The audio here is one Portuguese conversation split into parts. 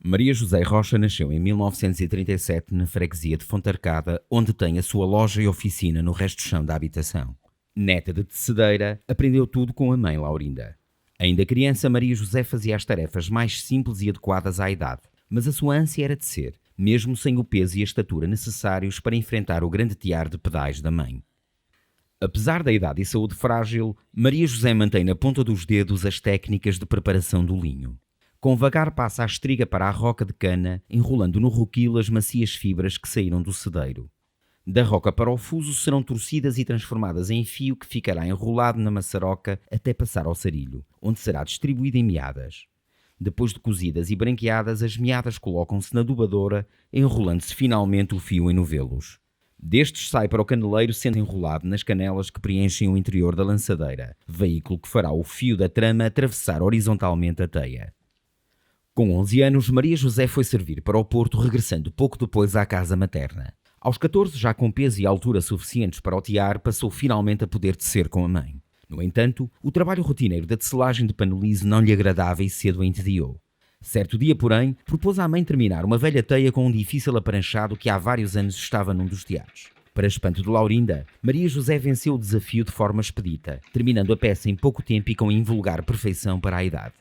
Maria José Rocha nasceu em 1937 na freguesia de Fontarcada, onde tem a sua loja e oficina no resto do chão da habitação. Neta de tecedeira, aprendeu tudo com a mãe Laurinda. Ainda criança, Maria José fazia as tarefas mais simples e adequadas à idade, mas a sua ânsia era tecer, mesmo sem o peso e a estatura necessários para enfrentar o grande tiar de pedais da mãe. Apesar da idade e saúde frágil, Maria José mantém na ponta dos dedos as técnicas de preparação do linho. Com vagar passa a estriga para a roca de cana, enrolando no roquilo as macias fibras que saíram do cedeiro. Da roca para o fuso serão torcidas e transformadas em fio que ficará enrolado na maçaroca até passar ao sarilho, onde será distribuído em meadas. Depois de cozidas e branqueadas, as meadas colocam-se na dobradora, enrolando-se finalmente o fio em novelos. Destes sai para o caneleiro sendo enrolado nas canelas que preenchem o interior da lançadeira, veículo que fará o fio da trama atravessar horizontalmente a teia. Com 11 anos, Maria José foi servir para o Porto, regressando pouco depois à casa materna. Aos 14, já com peso e altura suficientes para o tiar, passou finalmente a poder tecer com a mãe. No entanto, o trabalho rotineiro da tecelagem de panelize não lhe agradava e cedo a entediou. Certo dia, porém, propôs à mãe terminar uma velha teia com um difícil aparanchado que há vários anos estava num dos tiares. Para espanto de Laurinda, Maria José venceu o desafio de forma expedita, terminando a peça em pouco tempo e com invulgar perfeição para a idade.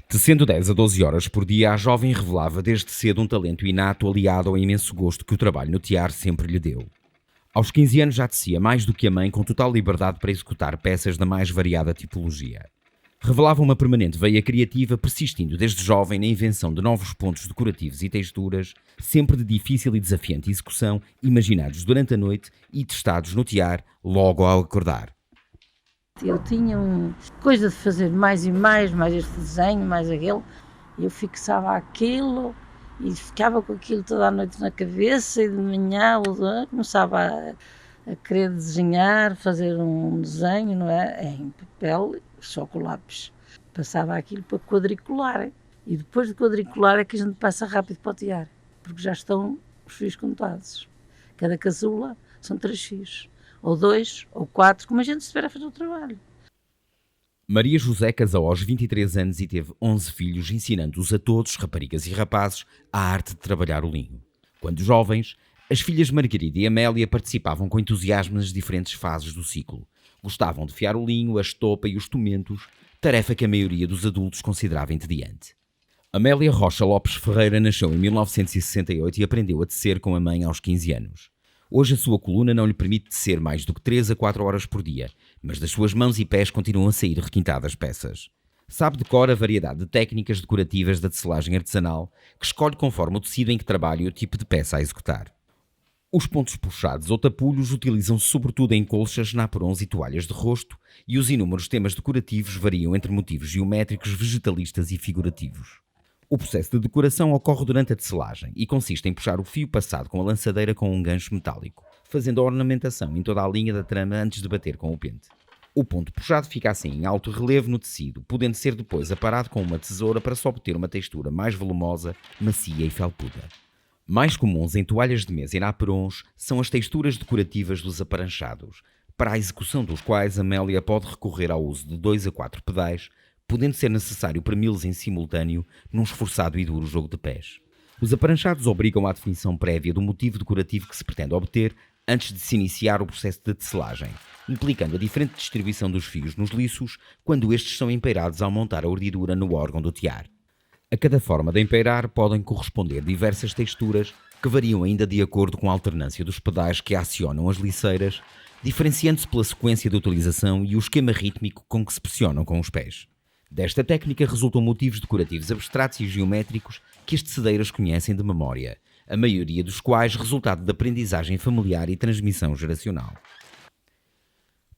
Tecendo 10 a 12 horas por dia, a jovem revelava desde cedo um talento inato aliado ao imenso gosto que o trabalho no tiar sempre lhe deu. Aos 15 anos já tecia mais do que a mãe, com total liberdade para executar peças da mais variada tipologia. Revelava uma permanente veia criativa, persistindo desde jovem na invenção de novos pontos decorativos e texturas, sempre de difícil e desafiante execução, imaginados durante a noite e testados no tiar logo ao acordar. Eu tinha coisa de fazer mais e mais este desenho, mais aquele, e eu fixava aquilo e ficava com aquilo toda a noite na cabeça e de manhã começava a querer desenhar, fazer um desenho, não é? Em papel, só com lápis. Passava aquilo para quadricular e depois de quadricular é que a gente passa rápido para o tiar, porque já estão os fios contados. Cada casula são 3 fios. Ou 2, ou 4, como a gente estiver a fazer o trabalho. Maria José casou aos 23 anos e teve 11 filhos, ensinando-os a todos, raparigas e rapazes, a arte de trabalhar o linho. Quando jovens, as filhas Margarida e Amélia participavam com entusiasmo nas diferentes fases do ciclo. Gostavam de fiar o linho, a estopa e os tomentos, tarefa que a maioria dos adultos considerava entediante. Amélia Rocha Lopes Ferreira nasceu em 1968 e aprendeu a tecer com a mãe aos 15 anos. Hoje a sua coluna não lhe permite tecer mais do que 3 a 4 horas por dia, mas das suas mãos e pés continuam a sair requintadas peças. Sabe de cor a variedade de técnicas decorativas da tecelagem artesanal, que escolhe conforme o tecido em que trabalha e o tipo de peça a executar. Os pontos puxados ou tapulhos utilizam-se sobretudo em colchas, naperons e toalhas de rosto, e os inúmeros temas decorativos variam entre motivos geométricos, vegetalistas e figurativos. O processo de decoração ocorre durante a tecelagem e consiste em puxar o fio passado com a lançadeira com um gancho metálico, fazendo a ornamentação em toda a linha da trama antes de bater com o pente. O ponto puxado fica assim em alto relevo no tecido, podendo ser depois aparado com uma tesoura para se obter uma textura mais volumosa, macia e felpuda. Mais comuns em toalhas de mesa e naperons são as texturas decorativas dos aparanchados, para a execução dos quais a Amélia pode recorrer ao uso de 2 a 4 pedais, podendo ser necessário premilos em simultâneo num esforçado e duro jogo de pés. Os aparanchados obrigam à definição prévia do motivo decorativo que se pretende obter antes de se iniciar o processo de tecelagem, implicando a diferente distribuição dos fios nos liços quando estes são empeirados ao montar a urdidura no órgão do tiar. A cada forma de empeirar podem corresponder diversas texturas que variam ainda de acordo com a alternância dos pedais que acionam as liceiras, diferenciando-se pela sequência de utilização e o esquema rítmico com que se pressionam com os pés. Desta técnica resultam motivos decorativos abstratos e geométricos que as tecedeiras conhecem de memória, a maioria dos quais resultado de aprendizagem familiar e transmissão geracional.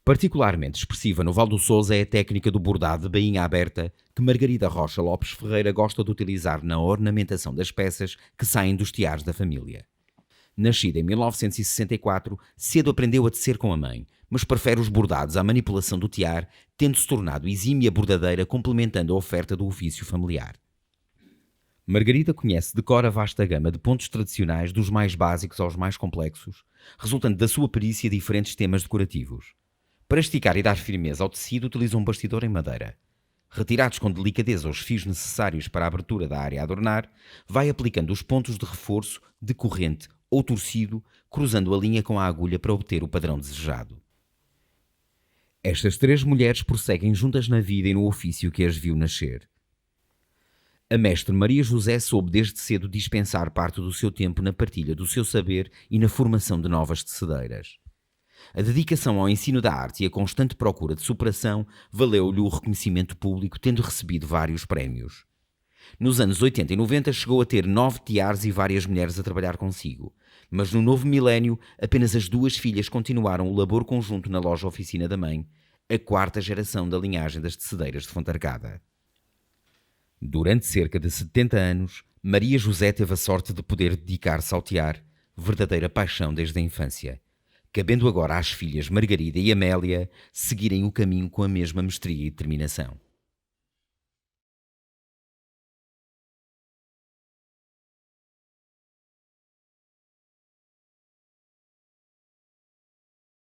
Particularmente expressiva no Val do Sousa é a técnica do bordado de bainha aberta que Margarida Rocha Lopes Ferreira gosta de utilizar na ornamentação das peças que saem dos tiares da família. Nascida em 1964, cedo aprendeu a tecer com a mãe, mas prefere os bordados à manipulação do tiar, tendo-se tornado exímia bordadeira complementando a oferta do ofício familiar. Margarida conhece de cor a vasta gama de pontos tradicionais, dos mais básicos aos mais complexos, resultando da sua perícia diferentes temas decorativos. Para esticar e dar firmeza ao tecido, utiliza um bastidor em madeira. Retirados com delicadeza os fios necessários para a abertura da área a adornar, vai aplicando os pontos de reforço decorrente ou torcido, cruzando a linha com a agulha para obter o padrão desejado. Estas 3 mulheres prosseguem juntas na vida e no ofício que as viu nascer. A mestre Maria José soube desde cedo dispensar parte do seu tempo na partilha do seu saber e na formação de novas tecedeiras. A dedicação ao ensino da arte e a constante procura de superação valeu-lhe o reconhecimento público, tendo recebido vários prémios. Nos anos 80 e 90 chegou a ter 9 tiares e várias mulheres a trabalhar consigo, mas no novo milénio apenas as 2 filhas continuaram o labor conjunto na loja-oficina da mãe, a 4ª geração da linhagem das tecedeiras de Fontarcada. Durante cerca de 70 anos, Maria José teve a sorte de poder dedicar-se ao tear, verdadeira paixão desde a infância, cabendo agora às filhas Margarida e Amélia seguirem o caminho com a mesma mestria e determinação.